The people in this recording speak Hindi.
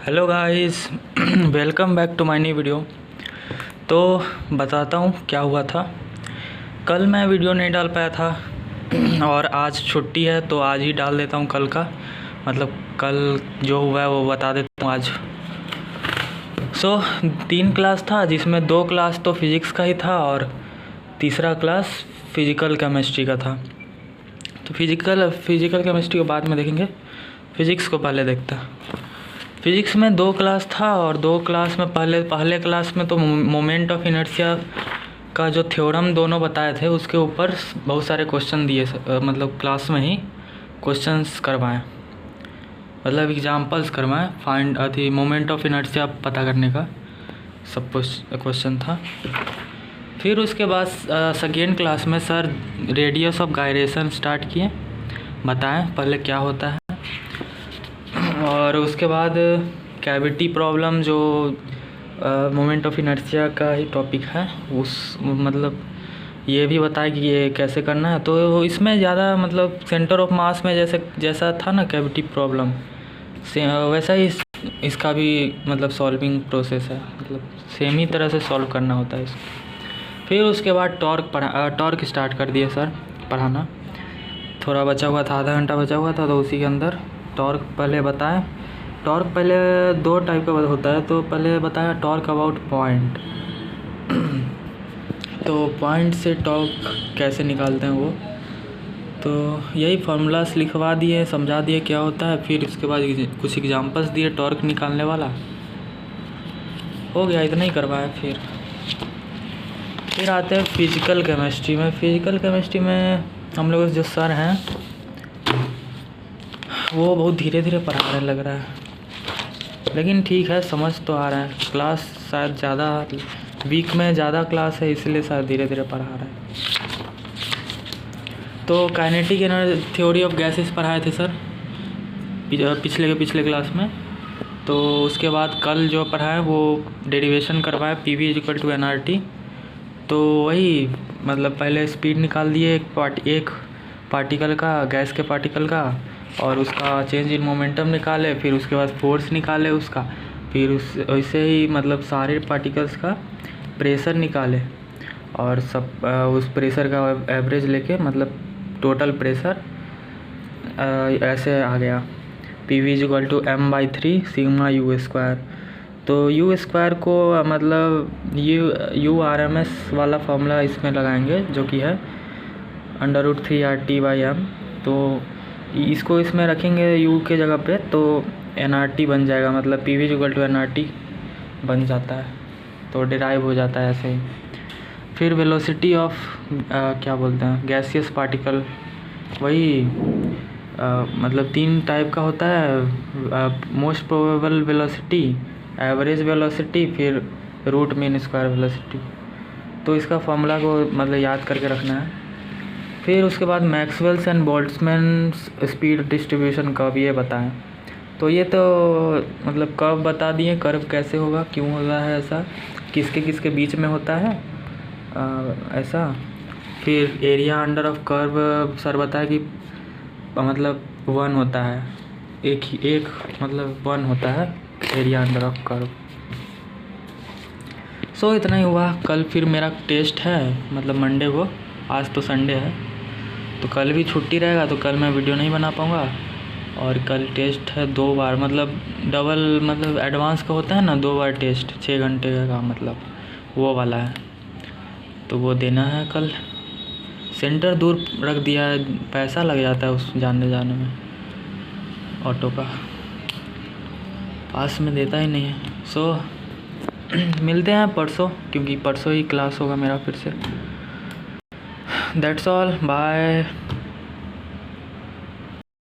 Hello guys, welcome back to my new video. तो बताता हूँ क्या हुआ था। कल मैं वीडियो नहीं डाल पाया था और आज छुट्टी है तो आज ही डाल देता हूँ कल का। मतलब कल जो हुआ है वो बता देता हूँ आज। 3 क्लास था जिसमें 2 क्लास तो फिज़िक्स का ही था और तीसरा क्लास फिज़िकल केमिस्ट्री का था। तो फिज़िकल केमिस्ट्री को बाद में देखेंगे, फ़िज़िक्स को पहले देखते हैं। फिज़िक्स में 2 क्लास था और 2 क्लास में पहले क्लास में तो मोमेंट ऑफ इनर्शिया का जो थ्योरम दोनों बताए थे उसके ऊपर बहुत सारे क्वेश्चन दिए, मतलब क्लास में ही क्वेश्चंस करवाएं, मतलब एग्जांपल्स करवाएं। फाइंड मोमेंट ऑफ इनर्शिया पता करने का सब क्वेश्चन था। फिर उसके बाद सेकेंड क्लास में sir radius of gyration start किए, बताएं पहले क्या होता है। और उसके बाद कैविटी प्रॉब्लम जो मोमेंट ऑफ इनर्शिया का ही टॉपिक है, उस मतलब ये भी बताया कि ये कैसे करना है। तो इसमें ज़्यादा मतलब सेंटर ऑफ मास में जैसा था ना कैविटी प्रॉब्लम वैसा ही इसका भी मतलब सॉल्विंग प्रोसेस है, मतलब सेम ही तरह से सॉल्व करना होता है इसको। फिर उसके बाद टॉर्क स्टार्ट कर दिए सर पढ़ाना। थोड़ा बचा हुआ था, आधा घंटा बचा हुआ था, तो उसी के अंदर टॉर्क पहले बताएं। टॉर्क पहले 2 टाइप का होता है, तो पहले बताया टॉर्क अबाउट पॉइंट। तो पॉइंट से टॉर्क कैसे निकालते हैं वो, तो यही फार्मूलास लिखवा दिए, समझा दिए क्या होता है। फिर उसके बाद कुछ एग्जांपल्स दिए टॉर्क निकालने वाला, हो गया, इतना ही करवाया। फिर आते हैं फिज़िकल केमिस्ट्री में। फिज़िकल केमिस्ट्री में हम लोग जो सर हैं वो बहुत धीरे धीरे पढ़ा रहे लग रहा है, लेकिन ठीक है, समझ तो आ रहा है। क्लास शायद ज़्यादा वीक में ज़्यादा क्लास है, इसलिए शायद धीरे धीरे पढ़ा रहा है। तो kinetic energy theory of gases पढ़ाए थे सर पिछले क्लास में। तो उसके बाद कल जो पढ़ाए वो डेरिवेशन करवाए, PV = nRT। तो वही मतलब पहले स्पीड निकाल दिए एक पार्टिकल का, गैस के पार्टिकल का, और उसका चेंज इन मोमेंटम निकाले। फिर उसके बाद फोर्स निकाले उसका, फिर वैसे ही मतलब सारे पार्टिकल्स का प्रेशर निकाले और सब उस प्रेशर का एवरेज लेके मतलब टोटल प्रेशर ऐसे आ गया, PV = m/3 सिग्मा u²। तो u² को मतलब URMS वाला फॉर्मूला इसमें लगाएंगे जो कि है √3RT/m। तो इसको इसमें रखेंगे u के जगह पे, तो nRT बन जाएगा, मतलब PV = nRT बन जाता है, तो डिराइव हो जाता है ऐसे ही। फिर वेलोसिटी ऑफ क्या बोलते हैं गैसियस पार्टिकल, वही मतलब 3 टाइप का होता है, most probable velocity, average velocity, फिर रूट मीन स्क्वायर वेलोसिटी। तो इसका फॉर्मूला को मतलब याद करके रखना है। फिर उसके बाद Maxwell's and Boltzmann speed distribution curve ये बताएं। तो ये तो मतलब कर्व बता दिए, कर्व कैसे होगा, क्यों होता है ऐसा, किसके बीच में होता है ऐसा। फिर area under of curve sir बताया कि मतलब 1 होता है, एक मतलब 1 होता है एरिया अंडर ऑफ कर्व। सो इतना ही हुआ। कल फिर मेरा टेस्ट है, मतलब मंडे को, आज तो संडे है तो कल भी छुट्टी रहेगा, तो कल मैं वीडियो नहीं बना पाऊँगा। और कल टेस्ट है 2 बार, मतलब डबल, मतलब एडवांस का होता है ना 2 बार टेस्ट 6 घंटे का, मतलब वो वाला है, तो वो देना है कल। सेंटर दूर रख दिया है, पैसा लग जाता है उस जाने में, ऑटो का पास में देता ही नहीं है। सो मिलते हैं परसों, क्योंकि परसों ही क्लास होगा मेरा फिर से। That's all, bye.